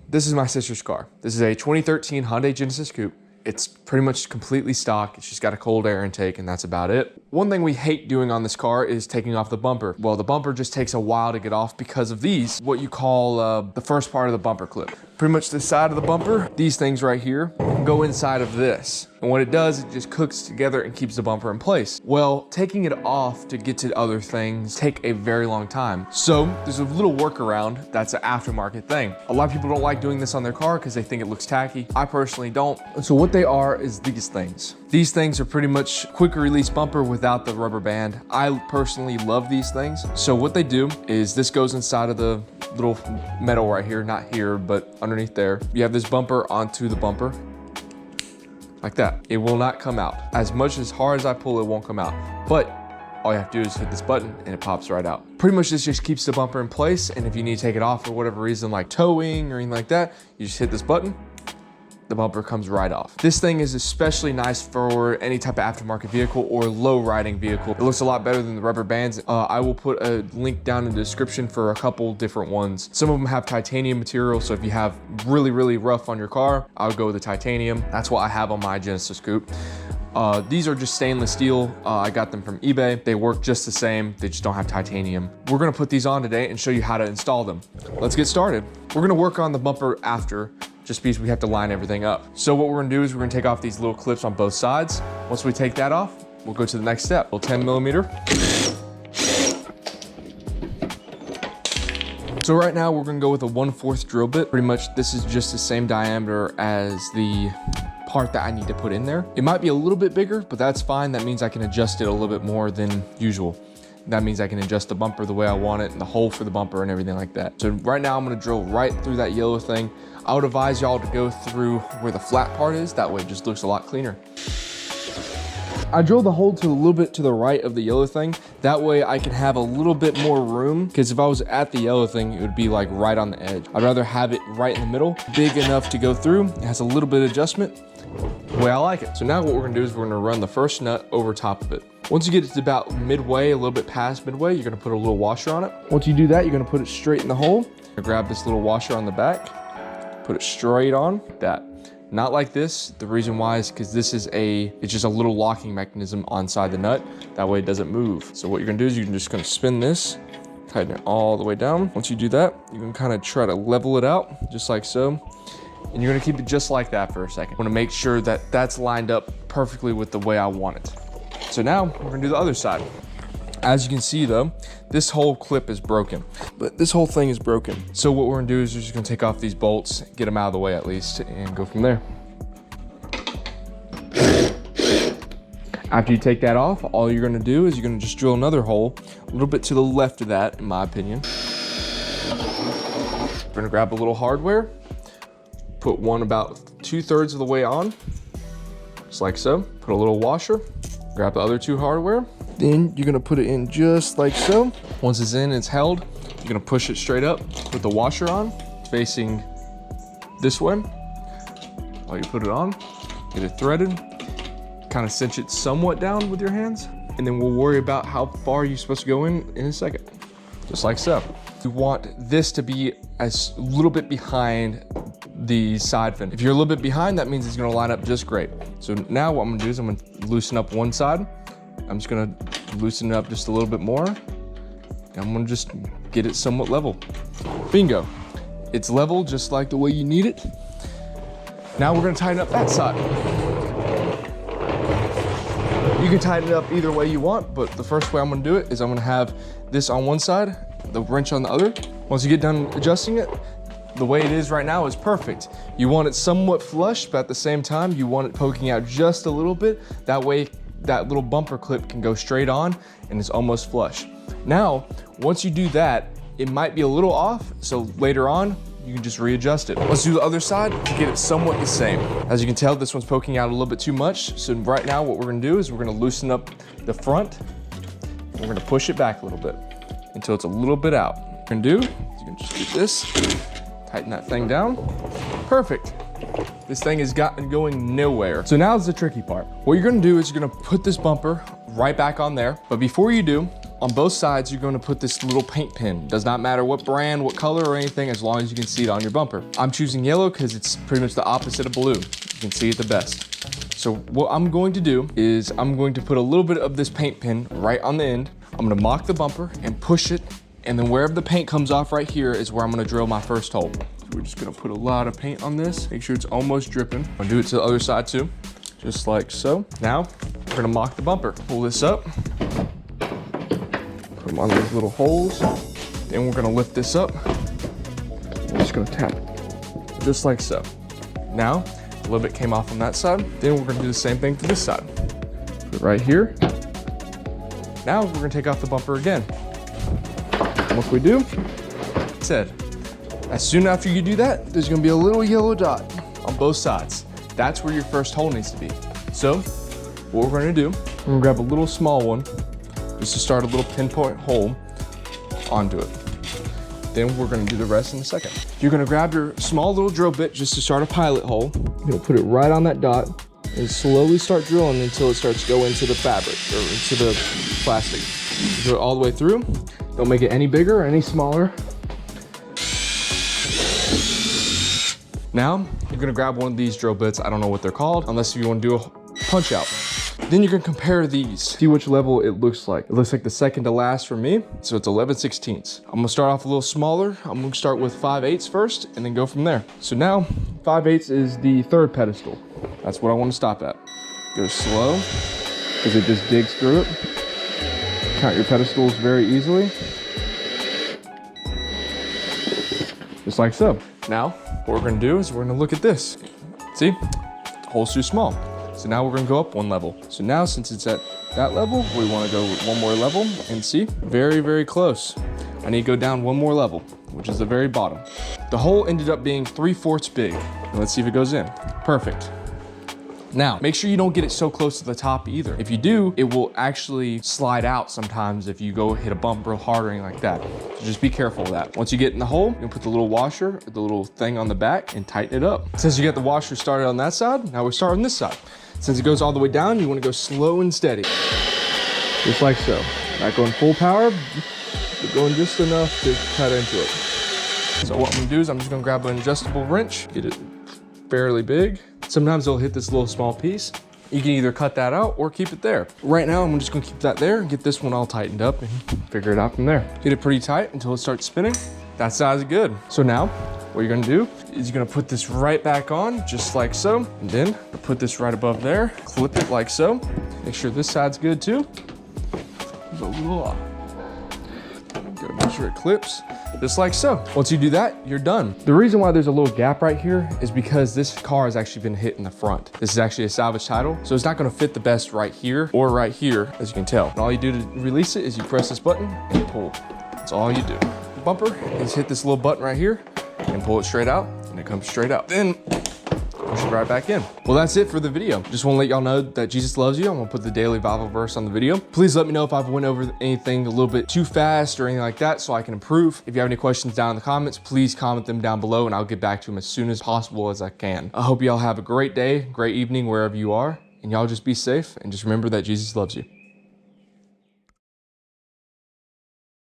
This is my sister's car. This is a 2013 Hyundai Genesis Coupe. It's pretty much completely stock. It's just got a cold air intake and that's about it. One thing we hate doing on this car is taking off the bumper. Well, the bumper just takes a while to get off because of these, what you call the first part of the bumper clip. Pretty much the side of the bumper, these things right here, go inside of this. And what it does, it just cooks together and keeps the bumper in place. Well, taking it off to get to other things take a very long time. So there's a little workaround that's an aftermarket thing. A lot of people don't like doing this on their car because they think it looks tacky. I personally don't. So what they are is these things. These things are pretty much quick release bumper without the rubber band. I personally love these things. So what they do is this goes inside of the little metal right here, not here, but underneath there. You have this bumper onto the bumper. Like that. It will not come out. As much as hard as I pull, it won't come out. But all you have to do is hit this button and it pops right out. Pretty much this just keeps the bumper in place. And if you need to take it off for whatever reason, like towing or anything like that, you just hit this button, the bumper comes right off. This thing is especially nice for any type of aftermarket vehicle or low riding vehicle. It looks a lot better than the rubber bands. I will put a link down in the description for a couple different ones. Some of them have titanium material, so if you have really, really rough on your car, I would go with the titanium. That's what I have on my Genesis Coupe. These are just stainless steel. I got them from eBay. They work just the same. They just don't have titanium. We're gonna put these on today and show you how to install them. Let's get started. We're gonna work on the bumper after, just because we have to line everything up. So what we're gonna do is we're gonna take off these little clips on both sides. Once we take that off, we'll go to the next step. 10 millimeter. So right now we're gonna go with a 1/4 drill bit. Pretty much this is just the same diameter as the part that I need to put in there. It might be a little bit bigger, but that's fine. That means I can adjust it a little bit more than usual. That means I can adjust the bumper the way I want it and the hole for the bumper and everything like that. So right now I'm gonna drill right through that yellow thing. I would advise y'all to go through where the flat part is. That way it just looks a lot cleaner. I drilled the hole to a little bit to the right of the yellow thing. That way I can have a little bit more room, because if I was at the yellow thing, it would be like right on the edge. I'd rather have it right in the middle, big enough to go through. It has a little bit of adjustment, the way I like it. So now what we're gonna do is we're gonna run the first nut over top of it. Once you get it to about midway, a little bit past midway, you're gonna put a little washer on it. Once you do that, you're gonna put it straight in the hole. You're gonna grab this little washer on the back, put it straight on like that. Not like this. The reason why is because this is it's just a little locking mechanism inside the nut. That way it doesn't move. So what you're gonna do is you're just gonna spin this, tighten it all the way down. Once you do that, you can kind of try to level it out, just like so. And you're gonna keep it just like that for a second. I wanna make sure that that's lined up perfectly with the way I want it. So now we're gonna do the other side. As you can see though, this whole clip is broken, but this whole thing is broken. So what we're gonna do is we're just gonna take off these bolts, get them out of the way at least, and go from there. After you take that off, all you're gonna do is you're gonna just drill another hole, a little bit to the left of that, in my opinion. We're gonna grab a little hardware, put one about 2/3 of the way on, just like so. Put a little washer, grab the other 2 hardware. Then you're gonna put it in just like so. Once it's in, it's held. You're gonna push it straight up, put the washer on, facing this way. While you put it on, get it threaded, kind of cinch it somewhat down with your hands, and then we'll worry about how far you're supposed to go in a second. Just like so. You want this to be a little bit behind the side fin. If you're a little bit behind, that means it's gonna line up just great. So now what I'm gonna do is I'm gonna loosen up one side. I'm just gonna loosen it up just a little bit more. I'm gonna just get it somewhat level. Bingo. It's level just like the way you need it. Now we're gonna tighten up that side. You can tighten it up either way you want, but the first way I'm gonna do it is I'm gonna have this on one side, the wrench on the other. Once you get done adjusting it, the way it is right now is perfect. You want it somewhat flush, but at the same time, you want it poking out just a little bit. That way, that little bumper clip can go straight on and it's almost flush. Now, once you do that, it might be a little off, so later on, you can just readjust it. Let's do the other side to get it somewhat the same. As you can tell, this one's poking out a little bit too much. So right now, what we're gonna do is we're gonna loosen up the front. And we're gonna push it back a little bit until it's a little bit out. What you're gonna do is you can just do this, tighten that thing down. Perfect. This thing has gotten going nowhere. So now is the tricky part. What you're gonna do is you're gonna put this bumper right back on there. But before you do, On both sides, you're gonna put this little paint pen. Does not matter what brand, what color or anything, as long as you can see it on your bumper. I'm choosing yellow because it's pretty much the opposite of blue. You can see it the best. So what I'm going to do is I'm going to put a little bit of this paint pen right on the end. I'm gonna mock the bumper and push it, and then wherever the paint comes off right here is where I'm gonna drill my first hole. So we're just gonna put a lot of paint on this, make sure it's almost dripping. I'm gonna do it to the other side too, just like so. Now, we're gonna mock the bumper. Pull this up, put them on these little holes. Then we're gonna lift this up. We're just gonna tap it, just like so. Now, a little bit came off on that side. Then we're gonna do the same thing to this side. Put it right here. Now we're gonna take off the bumper again. Once we do, said, as soon after you do that, there's gonna be a little yellow dot on both sides. That's where your first hole needs to be. So, what we're gonna do, we're gonna grab a little small one, just to start a little pinpoint hole onto it. Then we're gonna do the rest in a second. You're gonna grab your small little drill bit just to start a pilot hole. You're gonna put it right on that dot and slowly start drilling until it starts to go into the fabric or into the plastic. Do it all the way through. Don't make it any bigger or any smaller. Now, you're gonna grab one of these drill bits. I don't know what they're called, unless you wanna do a punch out. Then you're gonna compare these. See which level it looks like. It looks like the second to last for me. So it's 11/16. I'm gonna start off a little smaller. I'm gonna start with 5/8 first and then go from there. So now, 5/8 is the third pedestal. That's what I wanna stop at. Go slow, because it just digs through it. Count your pedestals very easily. Just like so. Now, what we're gonna do is we're gonna look at this. See, the hole's too small. So now we're gonna go up one level. So now, since it's at that level, we wanna go one more level and see, very, very close. I need to go down one more level, which is the very bottom. The hole ended up being 3/4 big. Let's see if it goes in. Perfect. Now, make sure you don't get it so close to the top either. If you do, it will actually slide out sometimes if you go hit a bump real hard or anything like that. So just be careful of that. Once you get in the hole, you'll put the little washer, or the little thing on the back, and tighten it up. Since you got the washer started on that side, now we start on this side. Since it goes all the way down, you wanna go slow and steady. Just like so. Not going full power, but going just enough to cut into it. So what I'm gonna do is I'm just gonna grab an adjustable wrench, get it fairly big. Sometimes it'll hit this little small piece. You can either cut that out or keep it there. Right now, I'm just gonna keep that there and get this one all tightened up and figure it out from there. Get it pretty tight until it starts spinning. That side's good. So now, what you're gonna do is you're gonna put this right back on, just like so. And then put this right above there, clip it like so. Make sure this side's good too. There's a little off. Gotta make sure it clips, just like so. Once you do that, you're done. The reason why there's a little gap right here is because this car has actually been hit in the front. This is actually a salvage title, so it's not gonna fit the best right here or right here, as you can tell. And all you do to release it is you press this button and pull. That's all you do. The bumper is hit this little button right here and pull it straight out, and it comes straight out. Then push it right back in. Well, that's it for the video. Just want to let y'all know that Jesus loves you. I'm gonna put the daily Bible verse on the video. Please let me know if I've went over anything a little bit too fast or anything like that so I can improve. If you have any questions down in the comments, please comment them down below and I'll get back to them as soon as possible as I can. I hope y'all have a great day, great evening, wherever you are, and y'all just be safe and just remember that Jesus loves you.